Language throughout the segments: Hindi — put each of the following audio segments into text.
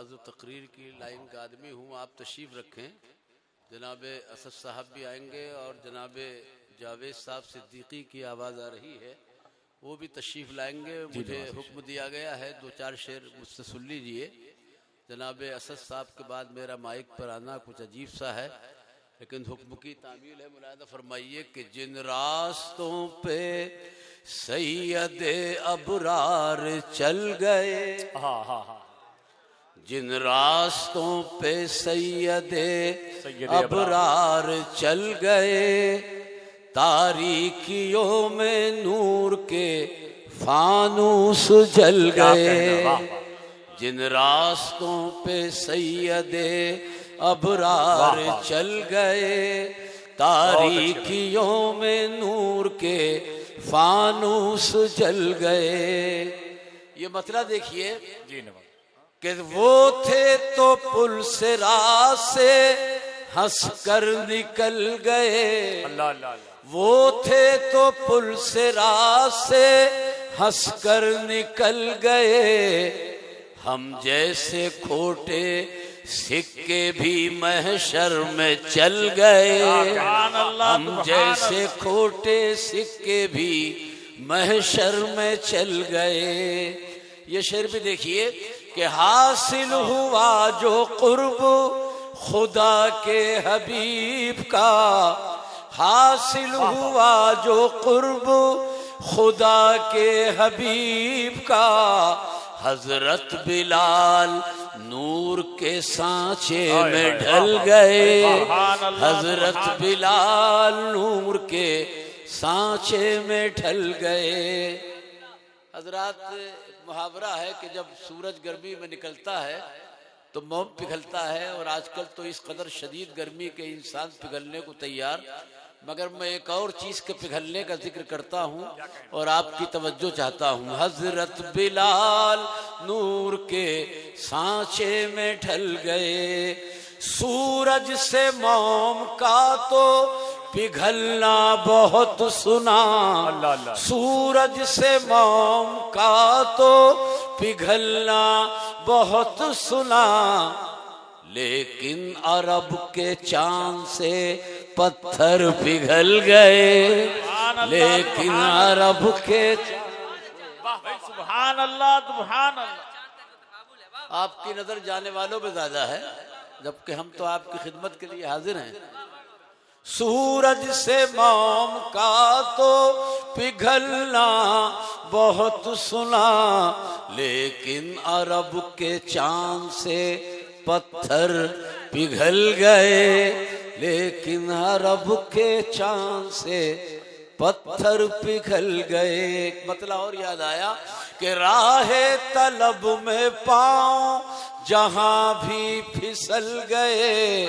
वाज़ तकरीर की लाइन का आदमी हूँ, आप तशरीफ़ रखें। जनाब असद साहब भी आएंगे और जनाब जावेद साहब सिद्दीकी की आवाज़ आ रही है, वो भी तशरीफ़ लाएंगे। मुझे हुक्म दिया गया है 2-4 शेर मुझसे सुन लीजिए। जनाब असद साहब के बाद मेरा माइक पर आना कुछ अजीब सा है, लेकिन हुक्म की तामील है। मुलाहिज़ा फरमाइए कि जिन रास्तों पे सैयदे अबरार चल गए, जिन रास्तों पे सैयदे अबरार चल गए, तारीकियों में नूर के फानूस जल गए। जिन रास्तों पे सैयदे अबरार चल गए, तारीकियों में नूर के फानूस जल गए। ये मतलब देखिए कि वो थे तो पुल से राह से हंस कर निकल गए। वो थे तो पुल से राह से हंस कर निकल गए। हम जैसे खोटे सिक्के भी महशर में चल गए। हम जैसे खोटे सिक्के भी महशर में चल गए। ये शेर भी देखिए कि हासिल हुआ जो कुर्ब खुदा के हबीब का, हासिल हुआ जो कुर्ब खुदा के हबीब का, हजरत बिलाल नूर के सांचे में ढल गए। हजरत बिलाल नूर के सांचे में ढल गए। हजरात, मुहावरा है कि जब सूरज गर्मी में निकलता है तो मोम पिघलता है, और आजकल तो इस कदर शदीद गर्मी के इंसान पिघलने को तैयार। मगर मैं एक और चीज़ के पिघलने का जिक्र करता हूँ और आपकी तवज्जो चाहता हूँ। हजरत बिलाल नूर के सांचे में ढल गए। सूरज से मोम का तो पिघलना बहुत सुना, सूरज से मोम का तो पिघलना बहुत सुना, लेकिन अरब के चांद से पत्थर पिघल गए। लेकिन अरब के सुभान अल्लाह सुभान अल्लाह। आपकी नजर जाने वालों पे ज्यादा है, जबकि हम तो आपकी खिदमत के लिए हाजिर हैं। सूरज से मोम का तो पिघलना बहुत सुना, लेकिन अरब के चांद से पत्थर पिघल गए। लेकिन अरब के चांद से पत्थर पिघल गए। मतलब और याद आया कि राहे तलब में पाँव जहां भी फिसल गए,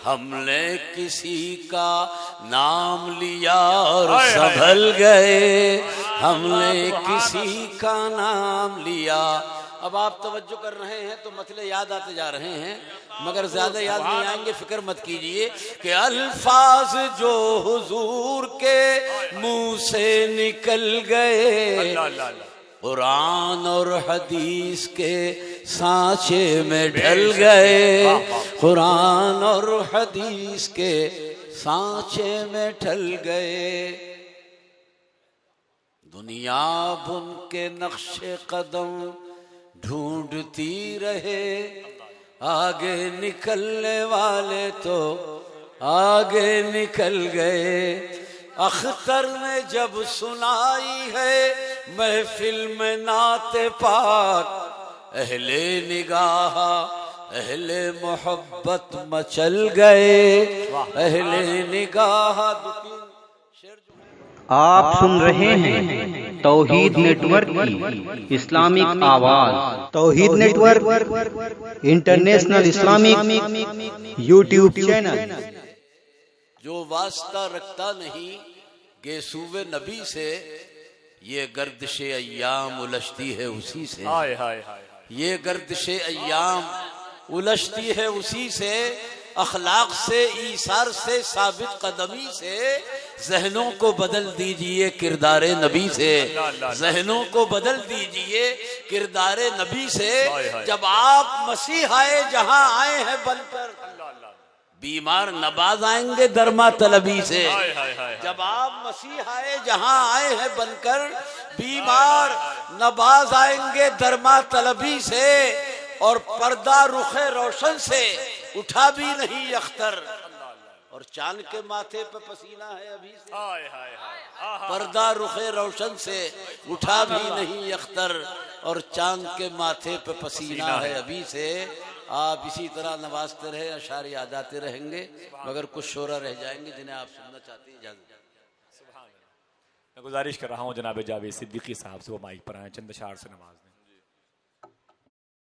हमने किसी का नाम लिया और संभल गए। हमने किसी का नाम लिया। अब आप तवज्जो कर रहे हैं तो मसले याद आते जा रहे हैं, मगर ज्यादा याद नहीं आएंगे, फिक्र मत कीजिए कि अल्फाज जो हुजूर के मुंह से निकल गए, कुरान और हदीस के सांचे में ढल गए। कुरान और हदीस के सांचे में ढल गए। दुनिया बुन के नक्शे कदम ढूंढती रहे, आगे निकलने वाले तो आगे निकल गए। अख्तर ने जब सुनाई है महफिल में नाते पाक, अहले निगाह अहले मोहब्बत मचल गए। अहले निगाह। आप सुन रहे हैं तौहीद नेटवर्क की इस्लामिक आवाज। Tauheed network international Islamic YouTube channel. जो वास्ता रखता नहीं गेसूवे नबी से, ये गर्दिशे अय्याम उलझती है उसी से। ये गर्दिशे अय्याम उलझती है उसी से। अखलाक से, ईसार से, साबित कदमी से जहनों को बदल दीजिए किरदार नबी से, जहनों को बदल दीजिए किरदार नबी से। जब आप मसीह आए जहां आए हैं बनकर, बीमार नवाज आएंगे दरमा तलबी से। जब आप मसीह आए जहां आए हैं बनकर, बीमार नवाज आएंगे दरमा तलबी से। और पर्दा रुखे रोशन से उठा भी नहीं अख्तर, और चांद के माथे पे पसीना है अभी से। पर्दा रुखे रोशन से उठा भी नहीं अख्तर, और चांद के माथे पे पसीना है अभी से। आप इसी तरह नवाजते रहे, अशार याद आते रहेंगे, मगर कुछ शोरा रह जाएंगे जिन्हें आप सुनना चाहते हैं। इजाजत। मैं गुजारिश कर रहा हूँ जनाब जावेद सिद्दीकी साहब से वो माइक पर आए, चंद अशार से नवाज दें।